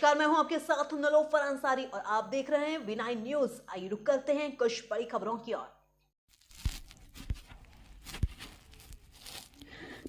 नमस्कार, मैं हूं आपके साथ नीलोफर अंसारी और आप देख रहे हैं V9 न्यूज। आइए रुक करते हैं कुछ बड़ी खबरों की ओर।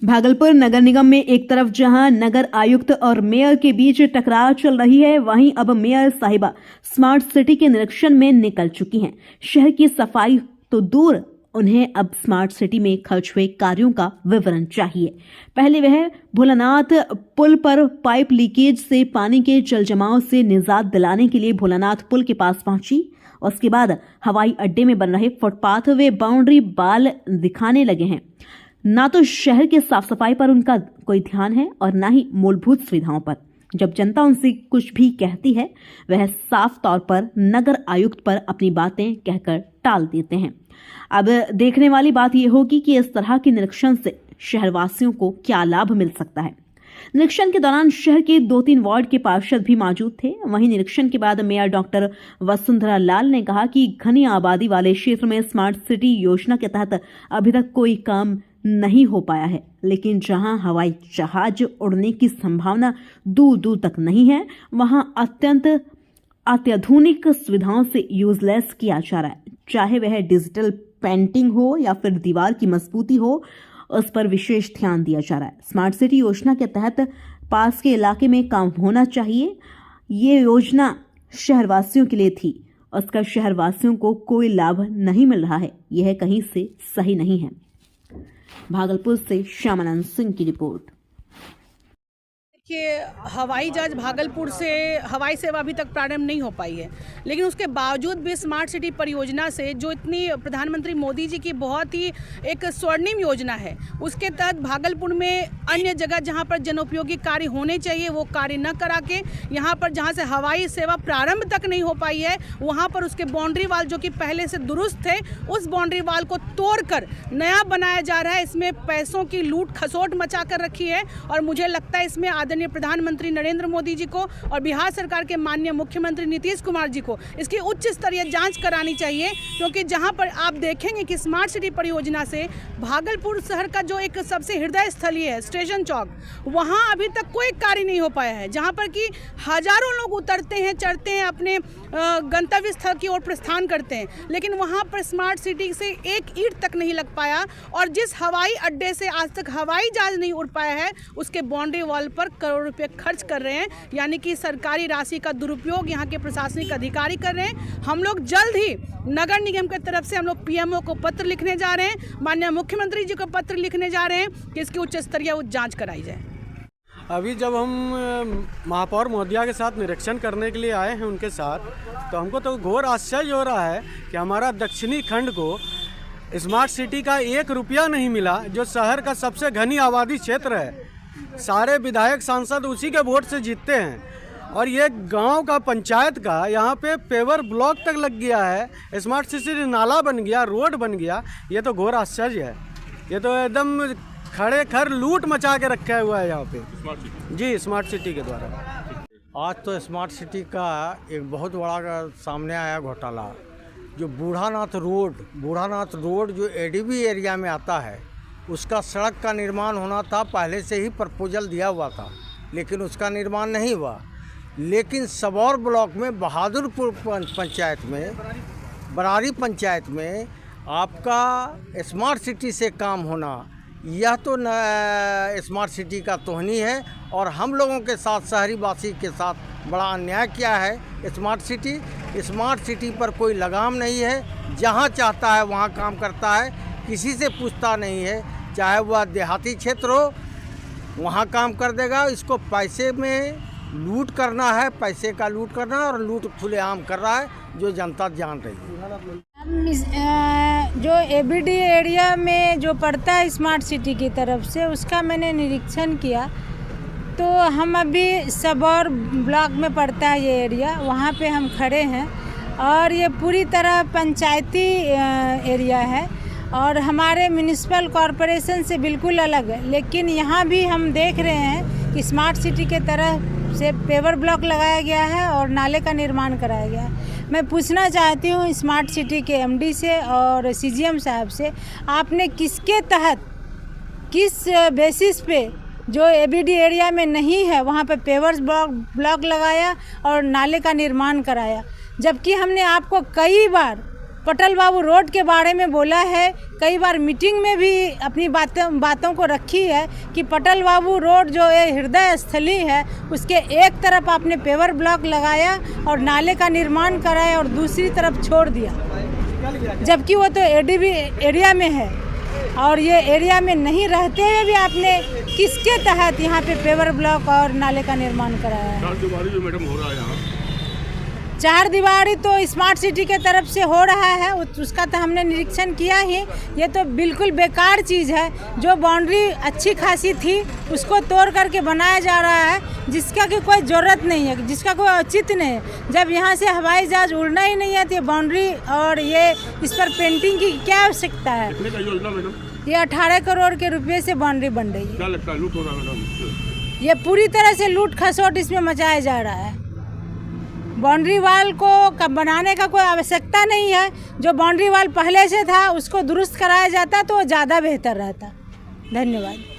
भागलपुर नगर निगम में एक तरफ जहां नगर आयुक्त और मेयर के बीच टकरार चल रही है, वहीं अब मेयर साहिबा स्मार्ट सिटी के निरीक्षण में निकल चुकी हैं। शहर की सफाई तो दूर, उन्हें अब स्मार्ट सिटी में खर्च हुए कार्यों का विवरण चाहिए। पहले वह भोलानाथ पुल पर पाइप लीकेज से पानी के जल जमाव से निजात दिलाने के लिए भोलानाथ पुल के पास पहुंची। उसके बाद हवाई अड्डे में बन रहे फुटपाथ वे बाउंड्री बाल दिखाने लगे हैं। ना तो शहर के साफ सफाई पर उनका कोई ध्यान है और ना ही मूलभूत सुविधाओं पर। जब जनता उनसे कुछ भी कहती है, वह साफ तौर पर नगर आयुक्त पर अपनी बातें कहकर टाल देते हैं। अब देखने वाली बात यह होगी कि इस तरह के निरीक्षण से शहरवासियों को क्या लाभ मिल सकता है। निरीक्षण के दौरान शहर के 2-3 वार्ड के पार्षद भी मौजूद थे। वहीं निरीक्षण के बाद मेयर डॉक्टर वसुंधरा लाल ने कहा कि घनी आबादी वाले क्षेत्र में स्मार्ट सिटी योजना के तहत अभी तक कोई काम नहीं हो पाया है, लेकिन जहां हवाई जहाज उड़ने की संभावना दूर दूर तक नहीं है, वहां अत्याधुनिक सुविधाओं से यूजलेस किया जा रहा है। चाहे वह डिजिटल पेंटिंग हो या फिर दीवार की मजबूती हो, उस पर विशेष ध्यान दिया जा रहा है। स्मार्ट सिटी योजना के तहत पास के इलाके में काम होना चाहिए। ये योजना शहरवासियों के लिए थी, उसका शहरवासियों को कोई लाभ नहीं मिल रहा है। यह कहीं से सही नहीं है। भागलपुर से श्यामानंद सिंह की रिपोर्ट। देखिए, हवाई जहाज भागलपुर से हवाई सेवा अभी तक प्रारंभ नहीं हो पाई है, लेकिन उसके बावजूद भी स्मार्ट सिटी परियोजना से जो इतनी प्रधानमंत्री मोदी जी की बहुत ही एक स्वर्णिम योजना है, उसके तहत भागलपुर में अन्य जगह जहां पर जनोपयोगी कार्य होने चाहिए वो कार्य न करा के यहां पर जहां से हवाई सेवा प्रारंभ तक नहीं हो पाई है, वहां पर उसके बाउंड्री वाल जो कि पहले से दुरुस्त थे, उस बाउंड्री वाल को तोड़कर नया बनाया जा रहा है। इसमें पैसों की लूट खसोट मचा कर रखी है और मुझे लगता है इसमें आदरणीय प्रधानमंत्री नरेंद्र मोदी जी को और बिहार सरकार के माननीय मुख्यमंत्री नीतीश कुमार जी को इसकी उच्च स्तरीय जांच करानी चाहिए, क्योंकि जहां पर आप देखेंगे कि स्मार्ट सिटी परियोजना से भागलपुर शहर का जो एक सबसे हृदय स्थलीय है स्टेशन चौक, वहां अभी तक कोई कार्य नहीं हो पाया है, जहां पर कि हजारों लोग उतरते हैं, चढ़ते हैं, अपने गंतव्य स्थल की ओर प्रस्थान करते हैं, लेकिन वहां पर स्मार्ट सिटी से एक ईंट तक नहीं लग पाया। और जिस हवाई अड्डे से आज तक हवाई जहाज नहीं उड़ पाया है, उसके बाउंड्री वॉल पर करोड़ों रुपए खर्च कर रहे हैं, यानी कि सरकारी राशि का दुरुपयोग यहाँ के प्रशासनिक अधिकारी कर रहे हैं। हम लोग जल्द ही नगर निगम की तरफ से हम लोग पीएमओ को पत्र लिखने जा रहे हैं, माननीय मुख्यमंत्री जी को पत्र लिखने जा रहे हैं कि इसकी उच्च स्तरीय जांच कराई जाए। अभी जब हम महापौर महोदया के साथ निरीक्षण करने के लिए आए हैं उनके साथ, तो हमको तो घोर आश्चर्य हो रहा है कि हमारा दक्षिणी खंड को स्मार्ट सिटी का 1 रुपया नहीं मिला, जो शहर का सबसे घनी आबादी क्षेत्र है। सारे विधायक सांसद उसी के वोट से जीतते हैं और ये गांव का पंचायत का यहाँ पे पेवर ब्लॉक तक लग गया है, स्मार्ट सिटी नाला बन गया, रोड बन गया। ये तो घोर आश्चर्य है। ये तो एकदम खड़े खर लूट मचा के रखा हुआ है यहाँ पे जी, स्मार्ट सिटी के द्वारा। आज तो स्मार्ट सिटी का एक बहुत बड़ा सामने आया घोटाला। जो बूढ़ानाथ रोड जो एडीबी एरिया में आता है, उसका सड़क का निर्माण होना था, पहले से ही प्रपोजल दिया हुआ था, लेकिन उसका निर्माण नहीं हुआ। लेकिन सबौर ब्लॉक में बहादुरपुर पंचायत में, बरारी पंचायत में आपका स्मार्ट सिटी से काम होना, यह तो स्मार्ट सिटी का तोहनी है। और हम लोगों के साथ, शहरी वासी के साथ बड़ा अन्याय किया है। स्मार्ट सिटी पर कोई लगाम नहीं है, जहां चाहता है वहां काम करता है, किसी से पूछता नहीं है। चाहे वह देहाती क्षेत्र हो, वहाँ काम कर देगा। इसको पैसे में लूट करना है, पैसे का लूट करना है, और लूट खुलेआम कर रहा है, जो जनता जान रही है। जो एबीडी एरिया में जो पड़ता है स्मार्ट सिटी की तरफ से, उसका मैंने निरीक्षण किया। तो हम अभी सबौर ब्लॉक में पड़ता है ये एरिया, वहाँ पे हम खड़े हैं और ये पूरी तरह पंचायती एरिया है और हमारे म्यूनिसिपल कॉरपोरेशन से बिल्कुल अलग है। लेकिन यहाँ भी हम देख रहे हैं कि स्मार्ट सिटी के तरफ से पेवर ब्लॉक लगाया गया है और नाले का निर्माण कराया गया है। मैं पूछना चाहती हूँ स्मार्ट सिटी के एमडी से और सीजीएम साहब से, आपने किसके तहत, किस बेसिस पे जो एबीडी एरिया में नहीं है वहाँ पे पेवर्स ब्लॉक लगाया और नाले का निर्माण कराया। जबकि हमने आपको कई बार पटल बाबू रोड के बारे में बोला है, कई बार मीटिंग में भी अपनी बातों को रखी है कि पटल बाबू रोड जो है हृदय स्थली है, उसके एक तरफ आपने पेवर ब्लॉक लगाया और नाले का निर्माण कराया और दूसरी तरफ छोड़ दिया, जबकि वो तो एडीबी एरिया में है और ये एरिया में नहीं रहते हुए भी आपने किसके तहत यहाँ पे पेवर ब्लॉक और नाले का निर्माण कराया है। 4 दीवारी जो मैडम हो रहा है यहाँ, 4 दीवारी तो स्मार्ट सिटी के तरफ से हो रहा है, उसका तो हमने निरीक्षण किया ही। ये तो बिल्कुल बेकार चीज़ है। जो बाउंड्री अच्छी खासी थी उसको तोड़ करके बनाया जा रहा है, जिसका कि कोई ज़रूरत नहीं है, जिसका कोई औचित्य नहीं है। जब यहाँ से हवाई जहाज उड़ना ही नहीं है तो ये बाउंड्री और ये इस पर पेंटिंग की क्या आवश्यकता है। कितने का योजना मैडम? ये 18 करोड़ के रुपये से बाउंड्री बन रही है। क्या लगता है लूट हो रहा है मैडम? ये पूरी तरह से लूट खसोट इसमें मचाया जा रहा है। बाउंड्री वाल को बनाने का कोई आवश्यकता नहीं है। जो बाउंड्री वाल पहले से था उसको दुरुस्त कराया जाता तो ज़्यादा बेहतर रहता। धन्यवाद।